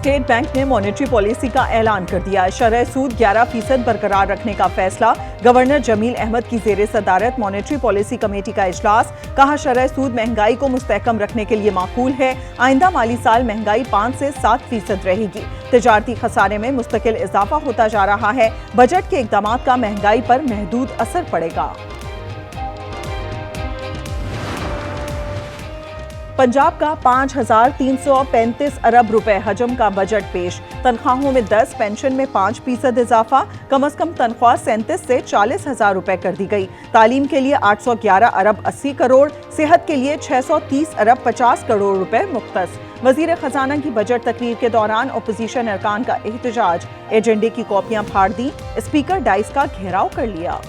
State bank ने monetary policy का ऐलान कर दिया। शरह सूद 11% बरकरार रखने का फैसला। गवर्नर जमील अहमद की जेर सदारत मॉनेटरी पॉलिसी कमेटी का इजलास। कहा, शरह सूद महंगाई को मुस्तहकम रखने के लिए माकूल है। आइंदा माली साल महंगाई 5 से 7% रहेगी। तिजारती खसारे में मुस्तकिल इजाफा होता जा रहा है। बजट के इकदामात का महंगाई पर महदूद असर पड़ेगा। पंजाब का 5,335 अरब रुपए हजम का बजट पेश। तनख्वाहों में 10, पेंशन में 5% इजाफा। कम अज कम तनख्वाह 37 से 40,000 रुपए कर दी गई। तालीम के लिए 811 अरब 80 करोड़, सेहत के लिए 630 अरब 50 करोड़ रुपए मुख्तस। वजीर खजाना की बजट तकरीर के दौरान अपोजिशन अरकान का एहतजाज। एजेंडे की कॉपियां फाड़ दी, स्पीकर डाइस का घेराव कर लिया।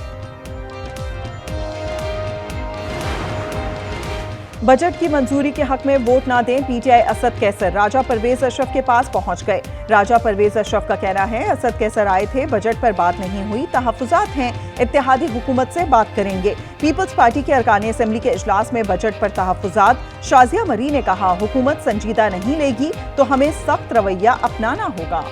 बजट की मंजूरी के हक में वोट ना दें, पीटीआई असद कैसर राजा परवेज अशरफ के पास पहुंच गए। राजा परवेज अशरफ का कहना है, असद कैसर आए थे, बजट पर बात नहीं हुई, तहफ्फुजात हैं, इत्तेहादी हुकूमत से बात करेंगे। पीपल्स पार्टी के अरकान असेंबली के इजलास में बजट पर तहफ्फुजात। शाजिया मरी ने कहा, हुकूमत संजीदा नहीं लेगी तो हमें सख्त रवैया अपनाना होगा।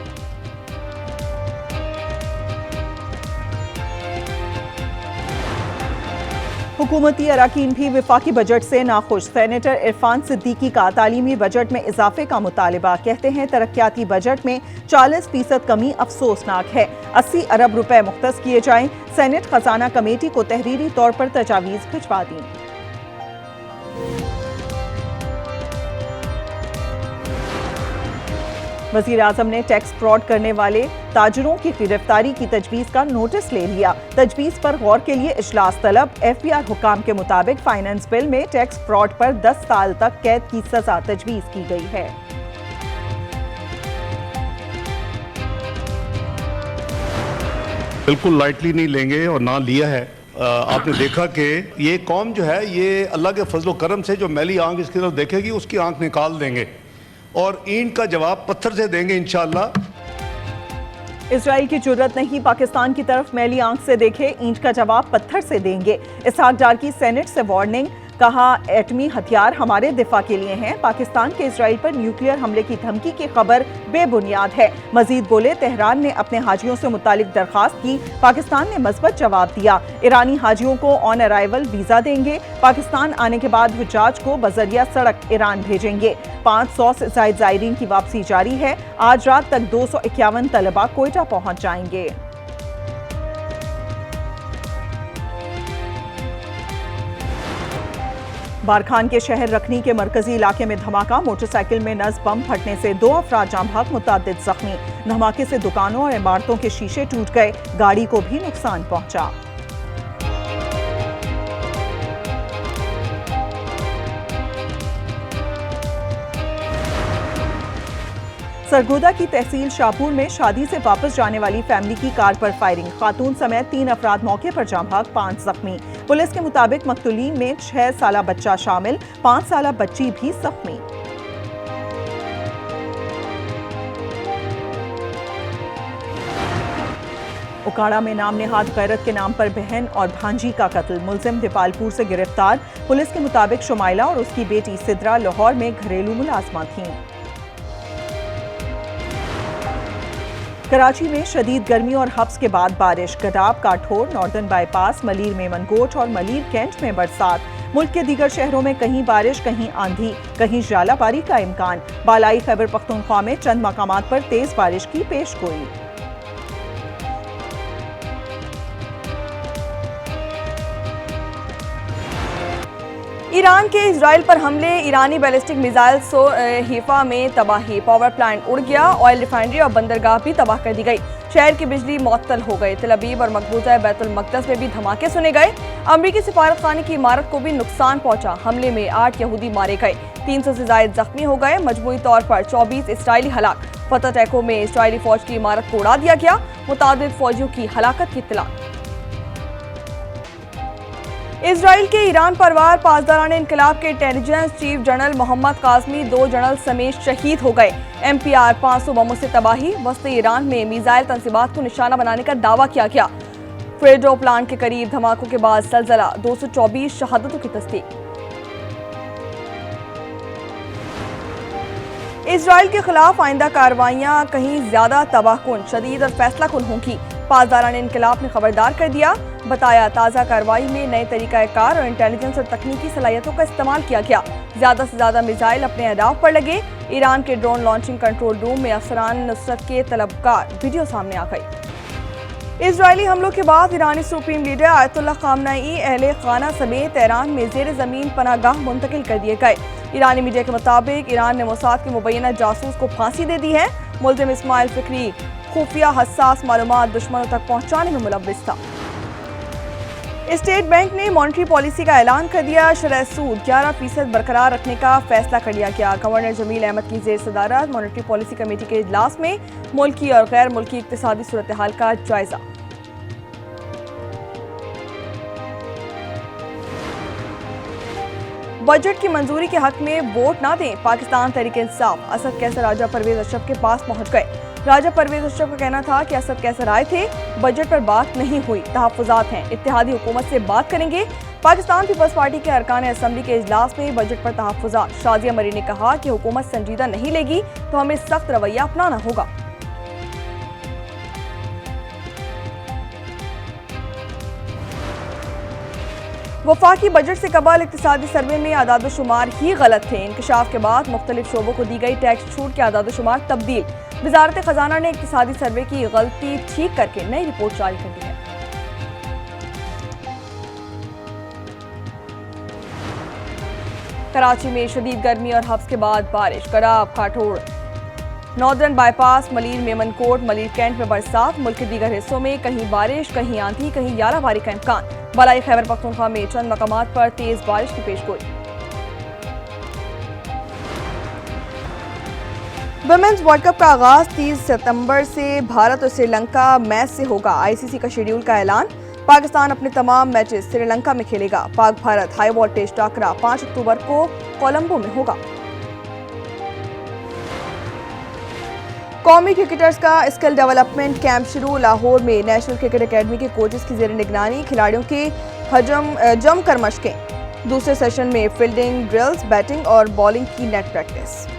हुकूमती अराकीन भी विफाकी बजट से नाखुश। सेनेटर इरफान सिद्दीकी का तालीमी बजट में इजाफे का मुतालिबा। कहते हैं, तरक्याती बजट में 40% कमी अफसोसनाक है। 80 अरब रुपए मुख्तस किए जाएं। सेनेट खजाना कमेटी को तहरीरी तौर पर तजावीज़ भिजवा दी। वज़ीर आज़म ने टैक्स फ्रॉड करने वाले ताजरों की गिरफ्तारी की तजवीज़ का नोटिस ले लिया। तजवीज़ पर गौर के लिए इजलास तलब। एफबीआर हुकाम के मुताबिक फाइनेंस बिल में टैक्स फ्रॉड पर 10 साल तक कैद की सजा तजवीज़ की गई है। बिल्कुल लाइटली नहीं लेंगे और ना लिया है। आपने देखा कि ये कौम जो है, ये अल्लाह के फजलो करम से जो मैली आंख इसकी तरफ देखेगी उसकी आंख निकाल देंगे और ईंट का जवाब पत्थर से देंगे इंशाअल्लाह। इजराइल की जुर्रत नहीं, पाकिस्तान की तरफ मैली आंख से देखे, ईंट का जवाब पत्थर से देंगे। इसहाक डार की सेनेट से वार्निंग। कहा, एटमी हथियार हमारे दिफा के लिए हैं। पाकिस्तान के इजराइल पर न्यूक्लियर हमले की धमकी की खबर बेबुनियाद है। मजीद बोले, तेहरान ने अपने हाजियों से मुतालिक दरखास्त की, पाकिस्तान ने मस्बत जवाब दिया। ईरानी हाजियों को ऑन अराइवल वीजा देंगे। पाकिस्तान आने के बाद हुज्जाज को बजरिया सड़क ईरान भेजेंगे। 500 से ज़ायद ज़ायरीन की वापसी जारी है। आज रात तक 251 तलबा कोयटा पहुंच जाएंगे। बारखान के शहर रखनी के मरकजी इलाके में धमाका। मोटरसाइकिल में नज़ बम फटने से 2 अफराद जाम भाग, मुतअद्दिद जख्मी। धमाके से दुकानों और इमारतों के शीशे टूट गए, गाड़ी को भी नुकसान पहुंचा। सरगोदा की तहसील शाहपुर में शादी से वापस जाने वाली फैमिली की कार पर फायरिंग। खातून समेत 3 अफराद मौके पर जाम भाग, 5 जख्मी। पुलिस के मुताबिक मकतूलीन में 6 साला बच्चा शामिल, 5 साला बच्ची भी जख्मी। उकाड़ा में नाम नेहाद गैरत के नाम पर बहन और भांजी का कत्ल। मुलजिम दीपालपुर से गिरफ्तार। पुलिस के मुताबिक शुमाइला और उसकी बेटी सिद्रा लाहौर में घरेलू मुलाजमा थीं। कराची में शदीद गर्मी और हब्स के बाद बारिश। गडाब, काठोर, नॉर्दर्न बाईपास, मलीर में मनगोट और मलीर कैंट में बरसात। मुल्क के दीगर शहरों में कहीं बारिश, कहीं आंधी, कहीं जालाबारी का इम्कान। बालाई खैबर पख्तूनख्वा में चंद मकामात पर तेज बारिश की पेशगोई। ईरान के इजराइल पर हमले, ईरानी बैलिस्टिक मिसाइल हिफा में तबाही। पावर प्लांट उड़ गया, ऑयल रिफाइनरी और बंदरगाह भी तबाह कर दी गई। शहर की बिजली मुअत्तल हो गई। तेल अवीव और मकबूजा बैतुल मक़दस में भी धमाके सुने गए। अमरीकी सिफारत खाने की इमारत को भी नुकसान पहुंचा। हमले में 8 यहूदी मारे गए, 300 से ज़ायद जख्मी हो गए। मजमूई तौर पर 24 इसराइली हलाक। फतह टैको में इसराइली फौज की इमारत को उड़ा दिया गया। मुतादिद फौजियों की हलाकत की इत्तला। इजराइल के ईरान परवार पासदारान इनकलाब के intelligence chief general Mohammad Kazmi 2 general समेत शहीद हो गए। MPR 500 बमों से तबाही। वस्ती ईरान में मिसाइल तंसीबात को निशाना बनाने का दावा किया गया। फ्रेडो प्लांट के करीब धमाकों के बाद जलजला, 224 शहादतों की तस्दीक। इजराइल के खिलाफ आइंदा कार्रवाइयां कहीं ज्यादा तबाहकुन, शदीद और फैसलाकुन होंगी। पासदारान इनकलाब ने खबरदार कर दिया। बताया ताज़ा कार्रवाई में नए तरीक़ाकार और इंटेलिजेंस और तकनीकी सलाहियतों का इस्तेमाल किया गया। ज़्यादा से ज़्यादा मिसाइल अपने अहदाफ पर लगे। ईरान के ड्रोन लॉन्चिंग कंट्रोल रूम में अफसरान नुसरत के तलबकार वीडियो सामने आ गई। इजरायली हमलों के बाद ईरानी सुप्रीम लीडर आयतुल्लाह खामनेई अहले खाना समेत तेहरान में जेर ज़मीन पनाहगाह मुंतकिल कर दिए गए। ईरानी मीडिया के मुताबिक ईरान ने मोसाद के मुबैना जासूस को फांसी दे दी है। मुल्ज़िम इस्माइल फिक्री खुफिया हसास मालूमात दुश्मनों तक पहुंचाने में मुलव्विस था। स्टेट बैंक ने मॉनेटरी पॉलिसी का ऐलान कर दिया। शरह सूद 11% बरकरार रखने का फैसला कर लिया गया। गवर्नर जमील अहमद की जेर सदारत मॉनेटरी पॉलिसी कमेटी के इजलास में मुल्की और गैर मुल्की इक्तिसादी सूरत हाल का जायजा। बजट की मंजूरी के हक में वोट ना दें, पाकिस्तान तहरीक इंसाफ। असद कैसर राजा परवेज अशरफ के पास पहुंच गए। राजा परवेज अशरफ का कहना था कि असद कैसर आए थे, बजट पर बात नहीं हुई, तहफ्फुज़ात हैं, इत्तेहादी हुकूमत से बात करेंगे। पाकिस्तान पीपल्स पार्टी के अरकान असम्बली के इजलास में बजट पर तहफ्फुज़ात। शाजिया मरी ने कहा कि हुकूमत संजीदा नहीं लेगी तो हमें सख्त रवैया अपनाना होगा। वफाकी बजट से कबल इक्तिसादी सर्वे में आदादोशुमार ही गलत थे। इंकशाफ के बाद मुख्तलिफ शोबों को दी गई टैक्स छूट के आदादोशुमार तब्दील। वजारत खजाना ने इक्तिसादी सर्वे की गलती ठीक करके नई रिपोर्ट जारी कर दी है। कराची में शदीद गर्मी और हफ्स के बाद बारिश। कराब, Kathore, northern bypass, Malir, Memonkot, Malir cantt में बरसात। मुल्क के दीगर हिस्सों में कहीं बारिश, कहीं आंधी, कहीं यालाबारी का इम्कान। बलाई खैबर पख्तूनख्वा में चंद मकामात पर तेज बारिश की पेशगोई। वुमेन्स वर्ल्ड कप का आगाज 30 सितंबर से भारत और श्रीलंका मैच से होगा। आईसीसी का शेड्यूल का ऐलान। पाकिस्तान अपने तमाम मैचेस श्रीलंका में खेलेगा। पाक भारत हाई वोल्टेज टाकरा 5 अक्टूबर को कोलंबो में होगा। कौमी क्रिकेटर्स का स्किल डेवलपमेंट कैंप शुरू। लाहौर में नेशनल क्रिकेट एकेडमी के कोचेस की जेर निगरानी खिलाड़ियों की जमकर मशकें। दूसरे सेशन में फील्डिंग ड्रिल्स, बैटिंग और बॉलिंग की नेट प्रैक्टिस।